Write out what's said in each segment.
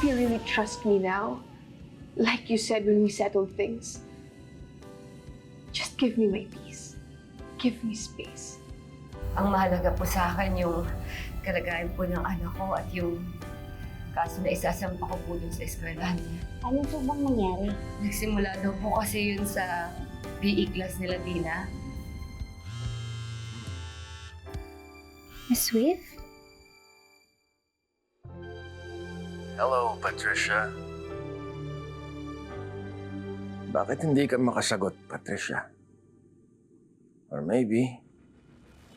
you really trust me now, like you said when we settled things, just give me my peace. Give me space. Ang mahalaga po sa akin yung kalagayan po ng anak ko at yung kaso na isasampa ko po dun sa eskwelahan niya. Ano po bang nangyari? Nagsimula daw po kasi yun sa PE class nila, Dina. Miss Swift? Hello, Patricia. Bakit hindi ka makasagot, Patricia? Or maybe,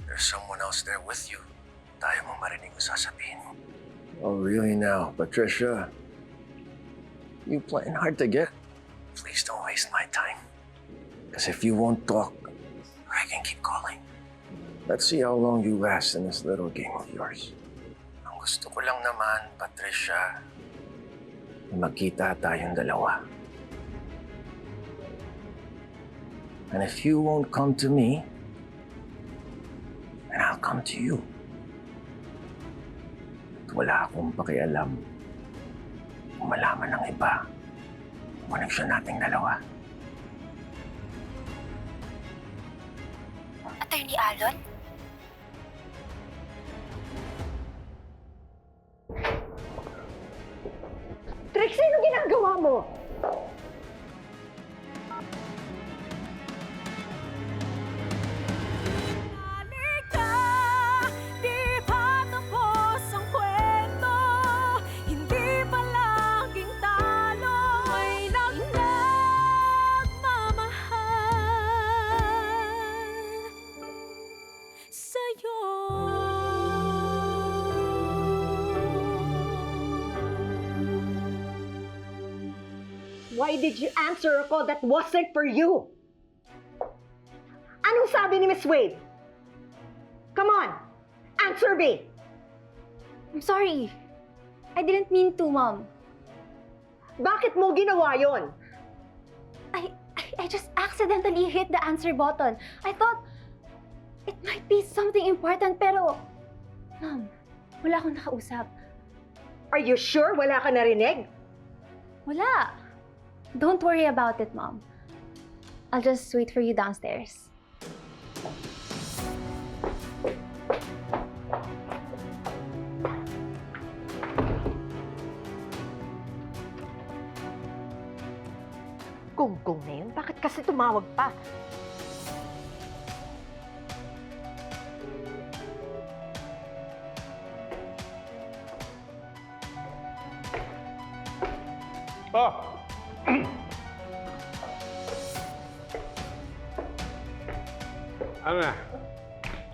there's someone else there with you. Tayo mong marinig ang sasabihin. Oh, really now, Patricia? You playing hard to get? Please don't waste my time. Because if you won't talk, I can keep calling. Let's see how long you last in this little game of yours. Ang gusto ko lang naman, Patricia, magkita tayong dalawa. And if you won't come to me, then I'll come to you. At wala akong pakialam kung malaman ng iba ang koneksyon nating dalawa. Attorney Alon? Trixie, ano ginagawa mo? Why did you answer a call that wasn't for you? Anong sabi ni Miss Wade? Come on, answer me! I'm sorry. I didn't mean to, Mom. Bakit mo ginawa yon? I just accidentally hit the answer button. I thought it might be something important, pero... Mom, wala akong nakausap. Are you sure wala ka narinig? Wala. Don't worry about it, Mom. I'll just wait for you downstairs. Gunggong na yun, bakit kasi tumawag pa? Oh! Ano na?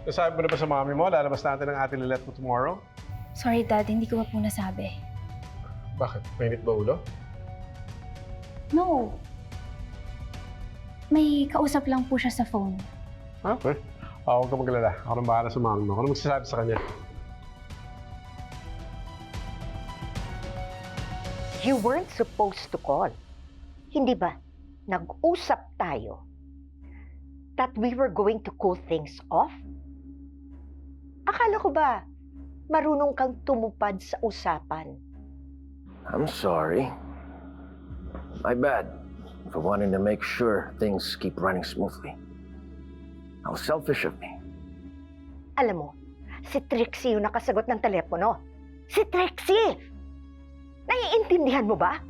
Nasabi mo na ba sa mami mo? Lalabas natin ang ate Lilet mo tomorrow? Sorry, Dad. Hindi ko pa po nasabi. Bakit? Mainit ba ulo? No. May kausap lang po siya sa phone. Okay. Huwag ka magalala. Ako nang bahala sa mami mo. Ako nang magsasabi sa kanya. You weren't supposed to call. Hindi ba? Nag-usap tayo that we were going to cool things off? Akala ko ba marunong kang tumupad sa usapan? I'm sorry. My bad for wanting to make sure things keep running smoothly. How selfish of me. Alam mo, si Trixie yung nakasagot ng telepono. Si Trixie! Naiintindihan mo ba?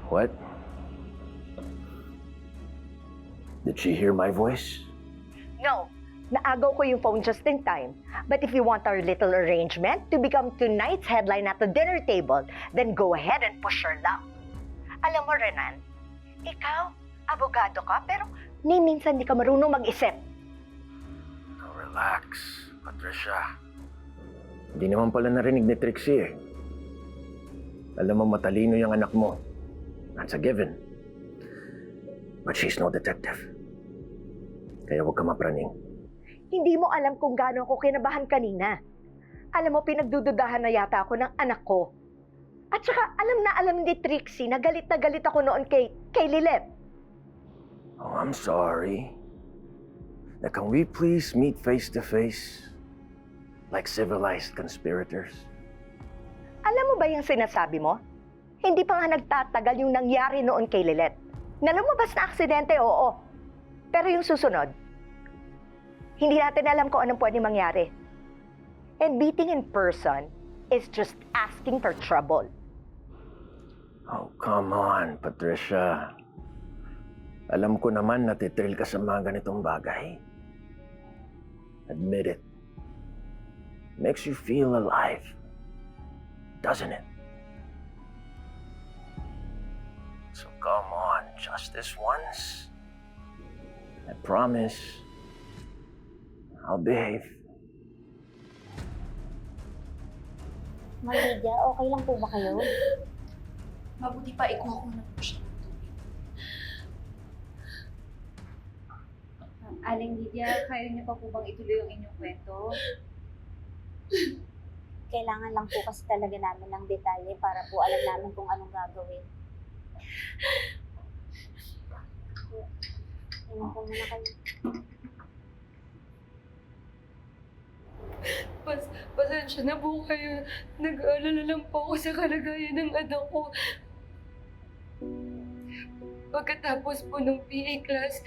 What? Did she hear my voice? No. Naagaw ko yung phone just in time. But if you want our little arrangement to become tonight's headline at the dinner table, then go ahead and push your luck. Alam mo, Renan, ikaw, abogado ka, pero ni minsan di ka marunong mag-isip. Now relax, Patricia. Hindi naman pala narinig ni Trixie eh. Alam mo, matalino yung anak mo. That's a given. But she's no detective. Kaya huwag ka mapraning. Hindi mo alam kung gaano ako kinabahan kanina. Alam mo, pinagdududahan na yata ako ng anak ko. At saka, alam na alam ni Trixie na galit ako noon kay Lilet. Oh, I'm sorry. Now, can we please meet face to face? Like civilized conspirators? Alam mo ba yung sinasabi mo? Hindi pa nga nagtatagal yung nangyari noon kay Lilet. Na lumabas na aksidente, oo. Pero yung susunod, hindi natin alam kung anong pwede mangyari. And meeting in person is just asking for trouble. Oh, come on, Patricia. Alam ko naman natitril ka sa mga ganitong bagay. Admit it. Makes you feel alive. Doesn't it? So come on, just this once. I promise. I'll behave. Ma'am Lydia, okay lang po ba kayo? Mabuti pa ikuha ko na po siya ng tubig. Aling Lydia, kaya niyo pa po bang ituloy ang inyong kwento? Kailangan lang po kasi talaga namin ng detalye para po alam namin kung anong gagawin. Iwan po muna kayo. Pasensya na po kayo. Nag-aalala lang po ako sa kalagayan ng anak ko. Pagkatapos po ng PA class,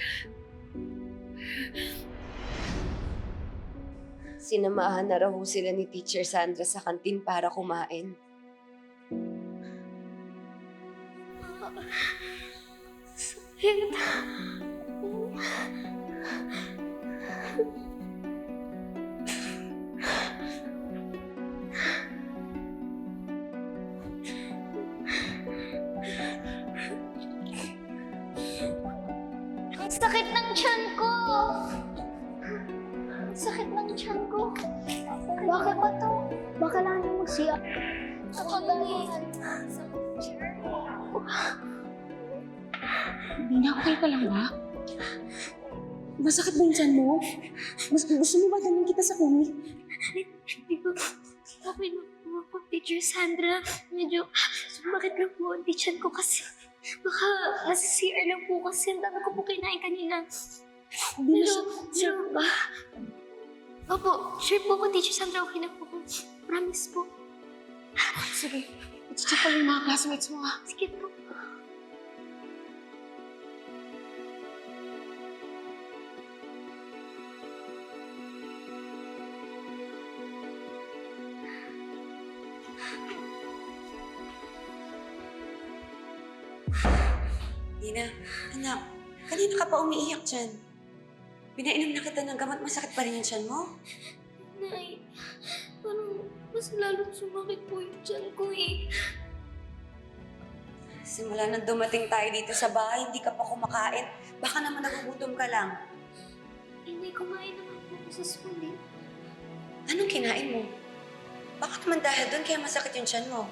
sinamahan na raw sila ni Teacher Sandra sa kantin para kumain. Sakit. Ang sakit ng tiyan ko! Ang sakit ng tiyan ko. Bakit ba to? Baka lang na magsiya. Ako ganyan. Bina, okay ka lang ba? Masakit ba yung tiyan mo? Gusto mo ba dalhin kita sa clinic? Hindi ko okay na po, Teacher Sandra. Medyo sumakit lang po ang tiyan ko kasi baka nasa CR lang po kasi ang dami ko po kinain kanina. Pero ba? Opo, sure po ko, Teacher Sandra, okay na po. Promise po. Sige, i-check ko yung mga classmates mo ha. Sige po. Dina, anak, kanina ka pa umiiyak dyan. Pinainom na kita ng gamot, masakit pa rin yung tiyan mo? Nay, parang mas lalong sumakit po yung tiyan ko eh. Simula nang dumating tayo dito sa bahay, hindi ka pa kumakain. Baka naman nagugutom ka lang. Hindi kumain naman po ako sa school eh. Anong kinain mo? Baka naman dahil doon kaya masakit yung tiyan mo?